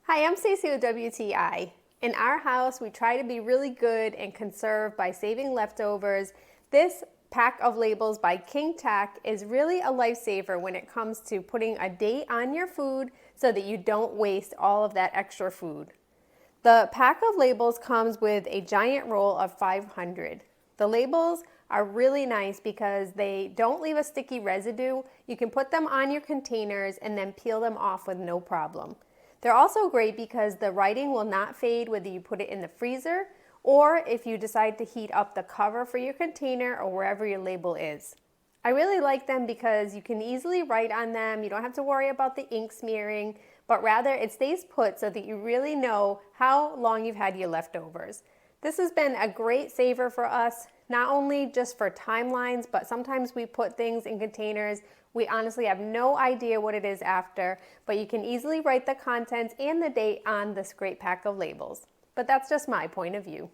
Hi, I'm Stacey with WTI. In our house, we try to be really good and conserve by saving leftovers. This pack of labels by Kingtac is really a lifesaver when it comes to putting a date on your food so that you don't waste all of that extra food. The pack of labels comes with a giant roll of 500. The labels are really nice because they don't leave a sticky residue. You can put them on your containers and then peel them off with no problem. They're also great because the writing will not fade whether you put it in the freezer or if you decide to heat up the cover for your container or wherever your label is. I really like them because you can easily write on them. You don't have to worry about the ink smearing, but rather it stays put so that you really know how long you've had your leftovers. This has been a great saver for us, not only just for timelines, but sometimes we put things in containers. We honestly have no idea what it is after, but you can easily write the contents and the date on this great pack of labels. But that's just my point of view.